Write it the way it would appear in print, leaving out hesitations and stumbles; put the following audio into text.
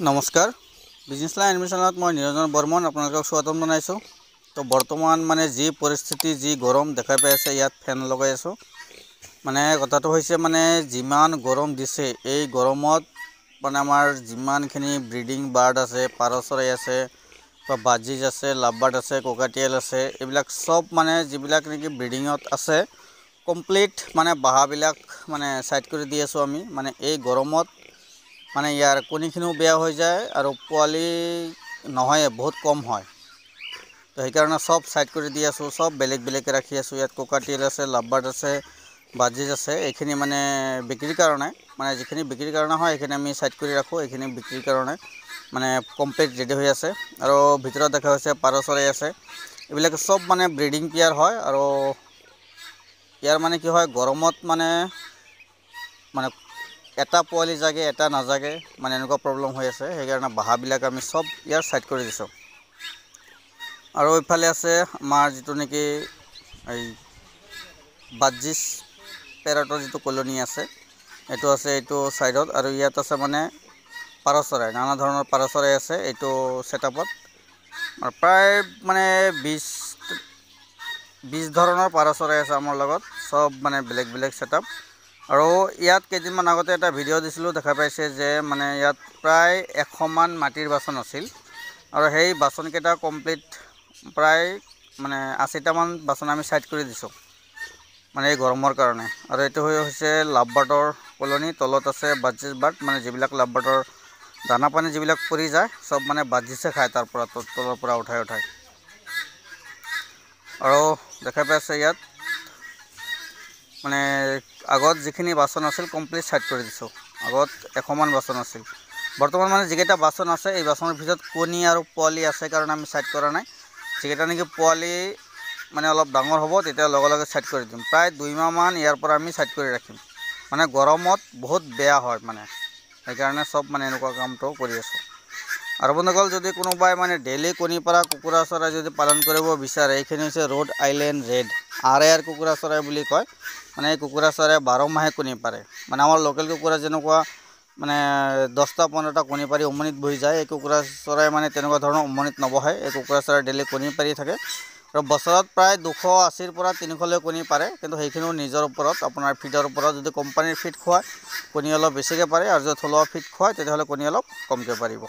নমস্কাৰ business line এডমিশ্যনত মই নিৰঞ্জন বৰ্মন আপোনালোকক স্বাগতম জনাইছোঁ। তো বৰ্তমান মানে যি পৰিস্থিতি যি গৰম দেখা পাই আছে ইয়াত ফেন লগাই আছোঁ। মানে কথাটো হৈছে মানে যিমান গৰম দিছে এই গৰমত মানে আমাৰ যিমানখিনি ব্ৰিডিং বাৰ্ড আছে, পাৰ চৰাই আছে বা বাজিজ আছে, লাভবাৰ্ড আছে, ককাটিয়েল আছে, এইবিলাক চব মানে যিবিলাক নেকি ব্ৰিডিঙত আছে কমপ্লিট মানে বাহাবিলাক মানে ছাইড কৰি দি আছোঁ আমি। মানে এই গৰমত মানে ইয়াৰ কণীখিনিও বেয়া হৈ যায় আৰু পোৱালি নহয়, বহুত কম হয়। তো সেইকাৰণে চব ছাইড কৰি দি আছোঁ, চব বেলেগ বেলেগকৈ ৰাখি আছোঁ। ইয়াত কোকাটিয়েল আছে, লাভবাৰ্ড আছে, বাজিজ আছে। এইখিনি মানে বিক্ৰীৰ কাৰণে, মানে যিখিনি বিক্ৰীৰ কাৰণে হয় এইখিনি আমি ছাইড কৰি ৰাখোঁ। এইখিনি বিক্ৰীৰ কাৰণে মানে কমপ্লিট ৰেডি হৈ আছে। আৰু ভিতৰত দেখা হৈছে পাৰ চৰাই আছে। এইবিলাক চব মানে ব্ৰিডিং পেয়াৰ হয়। আৰু ইয়াৰ মানে কি হয়, গৰমত মানে এটা পোৱালি জাগে এটা নাজাগে, মানে এনেকুৱা প্ৰব্লেম হৈ আছে। সেইকাৰণে বাহাবিলাক আমি চব ইয়াৰ ছাইড কৰি দিছোঁ। আৰু এইফালে আছে আমাৰ যিটো নেকি এই বাজিজ পেৰটৰ যিটো কলনী আছে এইটো আছে এইটো ছাইডত। আৰু ইয়াত আছে মানে পাৰ চৰাই, নানা ধৰণৰ পাৰ চৰাই আছে এইটো ছেটআপত। আৰু প্ৰায় মানে 20 ধৰণৰ পাৰ চৰাই আছে আমাৰ লগত, চব মানে বেলেগ বেলেগ ছেটআপ। আৰু ইয়াত কেইদিনমান আগতে এটা ভিডিঅ' দিছিলোঁ, দেখা পাইছে যে মানে ইয়াত প্ৰায় 100 মান মাটিৰ বাচন আছিল। আৰু সেই বাচনকেইটা কমপ্লিট প্ৰায় মানে 80টামান বাচন আমি ছাইড কৰি দিছোঁ মানে এই গৰমৰ কাৰণে। আৰু এইটো হৈছে লাভবাৰ্ডৰ কলনী, তলত আছে বাজিজ বাৰ্ড, মানে যিবিলাক লাভবাৰ্ডৰ দানা পানী যিবিলাক পৰি যায় চব মানে বাজিছে খায় তাৰ পৰা, তলৰ পৰা উঠাই উঠাই। আৰু দেখা পাইছে ইয়াত মানে আগত যিখিনি বাচন আছিল কমপ্লিট ছাইড কৰি দিছোঁ। আগত 100 মান বাচন আছিল। বৰ্তমান মানে যিকেইটা বাচন আছে এই বাচনৰ ভিতৰত কণী আৰু পোৱালি আছে কাৰণে আমি ছাইড কৰা নাই। যিকেইটা নেকি পোৱালি মানে অলপ ডাঙৰ হ'ব তেতিয়া লগে লগে ছাইড কৰি দিম। প্ৰায় 2 মাহমান ইয়াৰ পৰা আমি ছাইড কৰি ৰাখিম। মানে গৰমত বহুত বেয়া হয়, মানে সেইকাৰণে চব মানে এনেকুৱা কামটো কৰি আছোঁ। আৰু বন্ধুসকল, যদি কোনোবাই মানে ডেইলি কণী পৰা কুকুৰা চৰাই যদি পালন কৰিব বিচাৰে, এইখিনি হৈছে ৰ'ড আইলেণ্ড ৰেড RAR কুকুৰা চৰাই বুলি কয়। মানে এই কুকুৰা চৰাই 12 মাহে কণী পাৰে। মানে আমাৰ লোকেল কুকুৰা যেনেকুৱা মানে 10টা 15টা কণী পাৰি উমনিত বহি যায়, এই কুকুৰা চৰাই মানে তেনেকুৱা ধৰণৰ উমনিত নবহে। এই কুকুৰা চৰাই ডেইলি কণী পাৰি থাকে। আৰু বছৰত প্ৰায় 280ৰ পৰা 300লৈ কণী পাৰে। কিন্তু সেইখিনিও নিজৰ ওপৰত, আপোনাৰ ফিডৰ ওপৰত। যদি কোম্পানীৰ ফিড খোৱায় কণী অলপ বেছিকৈ পাৰে, আৰু যদি থলুৱা ফিড খোৱায় তেতিয়াহ'লে কণী অলপ কমকৈ পাৰিব।